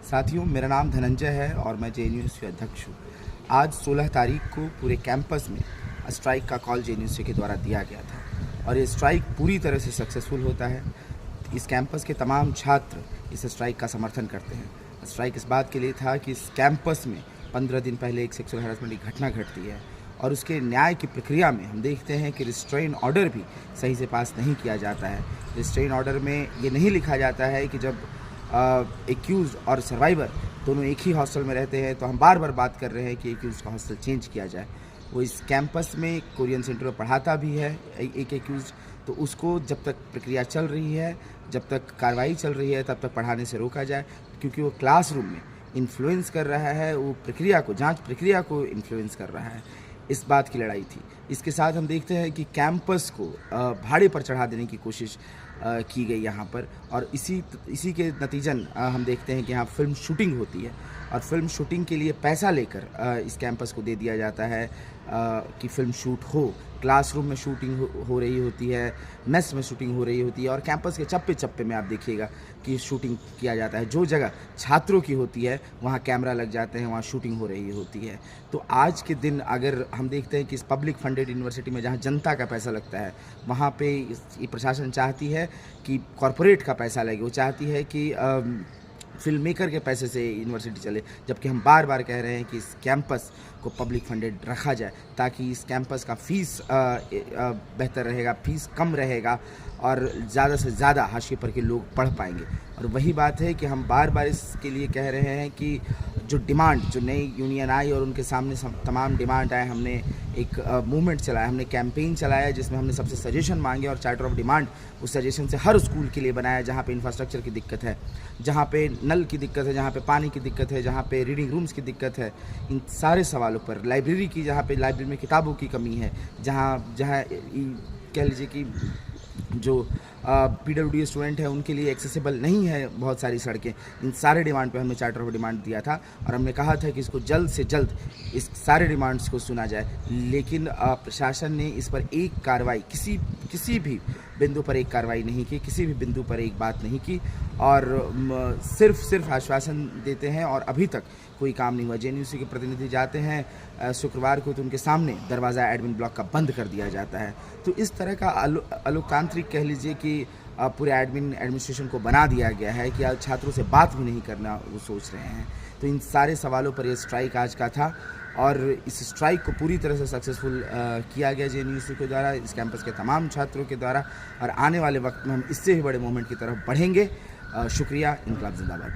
साथियों, मेरा नाम धनंजय है और मैं जेएनयू अध्यक्ष हूँ। आज 16 तारीख को पूरे कैंपस में स्ट्राइक का कॉल जेएनयू के द्वारा दिया गया था और ये स्ट्राइक पूरी तरह से सक्सेसफुल होता है। इस कैंपस के तमाम छात्र इस स्ट्राइक का समर्थन करते हैं। स्ट्राइक इस बात के लिए था कि इस कैंपस में 15 दिन पहले एक सेक्सुअल हैरेसमेंट की घटना घटती है और उसके न्याय की प्रक्रिया में हम देखते हैं कि रिस्ट्रेन ऑर्डर भी सही से पास नहीं किया जाता है। रिस्ट्रेन ऑर्डर में ये नहीं लिखा जाता है कि जब एक्यूज और सर्वाइवर दोनों एक ही हॉस्टल में रहते हैं तो हम बार बार बात कर रहे हैं कि एक्यूज का हॉस्टल चेंज किया जाए। वो इस कैंपस में कोरियन सेंटर में पढ़ाता भी है एक एक्यूज, तो उसको जब तक प्रक्रिया चल रही है, जब तक कार्रवाई चल रही है, तब तक पढ़ाने से रोका जाए, क्योंकि वो क्लासरूम में इन्फ्लुएंस कर रहा है, वो प्रक्रिया को, जांच प्रक्रिया को इन्फ्लुएंस कर रहा है। इस बात की लड़ाई थी। इसके साथ हम देखते हैं कि कैंपस को भाड़े पर चढ़ा देने की कोशिश की गई यहाँ पर, और इसी के नतीजन हम देखते हैं कि यहाँ फिल्म शूटिंग होती है और फिल्म शूटिंग के लिए पैसा लेकर इस कैंपस को दे दिया जाता है कि फिल्म शूट हो। क्लासरूम में शूटिंग हो रही होती है, मेस में शूटिंग हो रही होती है और कैंपस के चप्पे चप्पे में आप देखिएगा कि शूटिंग किया जाता है। जो जगह छात्रों की होती है वहाँ कैमरा लग जाते हैं, वहाँ शूटिंग हो रही होती है। तो आज के दिन अगर हम देखते हैं कि इस पब्लिक फंडेड यूनिवर्सिटी में जहाँ जनता का पैसा लगता है, वहाँ पे ये प्रशासन चाहती है कि कॉरपोरेट का पैसा लगे। वो चाहती है कि फिल्म मेकर के पैसे से यूनिवर्सिटी चले, जबकि हम बार बार कह रहे हैं कि इस कैंपस को पब्लिक फंडेड रखा जाए ताकि इस कैंपस का फ़ीस बेहतर रहेगा, फ़ीस कम रहेगा और ज़्यादा से ज़्यादा हाशिए पर के लोग पढ़ पाएंगे। और वही बात है कि हम बार बार इसके लिए कह रहे हैं कि जो डिमांड, जो नई यूनियन आई और उनके सामने तमाम डिमांड आए, हमने एक मूवमेंट चलाया, हमने कैंपेन चलाया जिसमें हमने सबसे सजेशन मांगे और चार्टर ऑफ डिमांड उस सजेशन से हर स्कूल के लिए बनाया जहाँ पे इंफ्रास्ट्रक्चर की दिक्कत है, जहाँ पे नल की दिक्कत है, जहाँ पे पानी की दिक्कत है, जहाँ पे रीडिंग रूम्स की दिक्कत है, इन सारे सवालों पर, लाइब्रेरी की, जहाँ पे लाइब्रेरी में किताबों की कमी है, जहाँ कह लीजिए कि जो PWD स्टूडेंट है उनके लिए एक्सेसिबल नहीं है बहुत सारी सड़कें, इन सारे डिमांड पे हमने चार्टर ऑफ डिमांड दिया था और हमने कहा था कि इसको जल्द से जल्द इस सारे डिमांड्स को सुना जाए। लेकिन प्रशासन ने इस पर एक कार्रवाई, किसी भी बिंदु पर एक कार्रवाई नहीं की, किसी भी बिंदु पर एक बात नहीं की और सिर्फ आश्वासन देते हैं और अभी तक कोई काम नहीं हुआ। जेएनयू के प्रतिनिधि जाते हैं शुक्रवार को तो उनके सामने दरवाज़ा एडमिन ब्लॉक का बंद कर दिया जाता है। तो इस तरह का अलोकतांत्रिक कह लीजिए कि पूरे एडमिनिस्ट्रेशन को बना दिया गया है कि आज छात्रों से बात भी नहीं करना वो सोच रहे हैं। तो इन सारे सवालों पर ये स्ट्राइक आज का था और इस स्ट्राइक को पूरी तरह से सक्सेसफुल किया गया जेएनयू के द्वारा, इस कैंपस के तमाम छात्रों के द्वारा, और आने वाले वक्त में हम इससे भी बड़े मूवमेंट की तरफ बढ़ेंगे। शुक्रिया। इनकलाब जिंदाबाद।